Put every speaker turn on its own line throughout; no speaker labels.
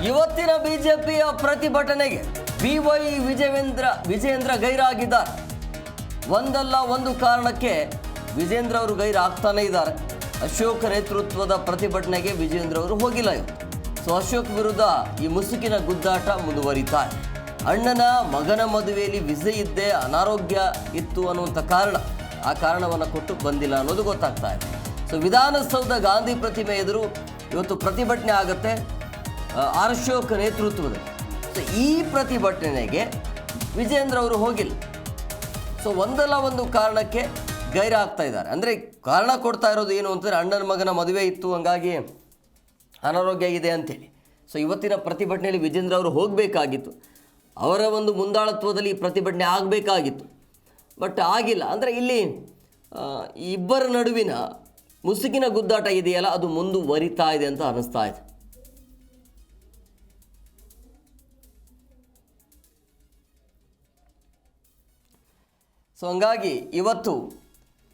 ಇವತ್ತಿನ ಬಿಜೆಪಿಯ ಪ್ರತಿಭಟನೆಗೆ BY ವಿಜಯೇಂದ್ರ ಗೈರಾಗಿದ್ದಾರೆ. ಒಂದಲ್ಲ ಒಂದು ಕಾರಣಕ್ಕೆ ವಿಜೇಂದ್ರ ಅವರು ಗೈರಾಗ್ತಾನೆ ಇದ್ದಾರೆ. ಅಶೋಕ್ ನೇತೃತ್ವದ ಪ್ರತಿಭಟನೆಗೆ ವಿಜೇಂದ್ರ ಅವರು ಹೋಗಿಲ್ಲ ಇವತ್ತು. ಸೊ ಅಶೋಕ್ ವಿರುದ್ಧ ಈ ಮುಸುಕಿನ ಗುದ್ದಾಟ ಮುಂದುವರಿತಾ ಇದೆ. ಅಣ್ಣನ ಮಗನ ಮದುವೆಯಲ್ಲಿ ವಿಜೆ ಇದ್ದೇ ಅನಾರೋಗ್ಯ ಇತ್ತು ಅನ್ನುವಂಥ ಆ ಕಾರಣವನ್ನು ಕೊಟ್ಟು ಬಂದಿಲ್ಲ ಅನ್ನೋದು ಗೊತ್ತಾಗ್ತಾ ಇದೆ. ಸೊ ವಿಧಾನಸೌಧ ಗಾಂಧಿ ಪ್ರತಿಮೆ ಎದುರು ಇವತ್ತು ಪ್ರತಿಭಟನೆ ಆಗುತ್ತೆ ಅಶೋಕ್ ನೇತೃತ್ವದಲ್ಲಿ. ಸೊ ಈ ಪ್ರತಿಭಟನೆಗೆ ವಿಜೇಂದ್ರ ಅವರು ಹೋಗಿಲ್ಲ. ಸೊ ಒಂದಲ್ಲ ಒಂದು ಕಾರಣಕ್ಕೆ ಗೈರಾಗ್ತಾ ಇದ್ದಾರೆ. ಅಂದರೆ ಕಾರಣ ಕೊಡ್ತಾ ಇರೋದು ಏನು ಅಂತಂದರೆ ಅಣ್ಣನ ಮಗನ ಮದುವೆ ಇತ್ತು, ಹಂಗಾಗಿ ಅನಾರೋಗ್ಯ ಇದೆ ಅಂಥೇಳಿ. ಸೊ ಇವತ್ತಿನ ಪ್ರತಿಭಟನೆಯಲ್ಲಿ ವಿಜೇಂದ್ರ ಅವರು ಹೋಗಬೇಕಾಗಿತ್ತು. ಅವರ ಒಂದು ಮುಂದಾಳತ್ವದಲ್ಲಿ ಈ ಪ್ರತಿಭಟನೆ ಆಗಬೇಕಾಗಿತ್ತು, ಬಟ್ ಆಗಿಲ್ಲ. ಅಂದರೆ ಇಲ್ಲಿ ಇಬ್ಬರ ನಡುವಿನ ಮುಸುಕಿನ ಗುದ್ದಾಟ ಇದೆಯಲ್ಲ, ಅದು ಮುಂದುವರಿತಾ ಇದೆ ಅಂತ ಅನ್ನಿಸ್ತಾ ಇದೆ. ಸೊ ಹಂಗಾಗಿ ಇವತ್ತು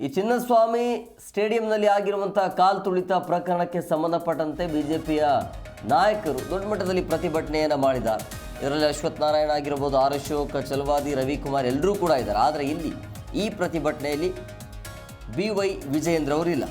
ಈ ಚಿನ್ನಸ್ವಾಮಿ ಸ್ಟೇಡಿಯಂನಲ್ಲಿ ಆಗಿರುವಂಥ ಕಾಲು ತುಳಿತ ಪ್ರಕರಣಕ್ಕೆ ಸಂಬಂಧಪಟ್ಟಂತೆ BJPಯ ನಾಯಕರು ದೊಡ್ಡ ಮಟ್ಟದಲ್ಲಿ ಪ್ರತಿಭಟನೆಯನ್ನು ಮಾಡಿದ್ದಾರೆ. ಇದರಲ್ಲಿ ಅಶ್ವಥ್ ನಾರಾಯಣ ಆಗಿರ್ಬೋದು, ಅಶೋಕ್, ಚಲವಾದಿ, ರವಿಕುಮಾರ್ ಎಲ್ಲರೂ ಕೂಡ ಇದ್ದಾರೆ. ಆದರೆ ಇಲ್ಲಿ ಈ ಪ್ರತಿಭಟನೆಯಲ್ಲಿ BY ವಿಜಯೇಂದ್ರ ಅವರಿಲ್ಲ.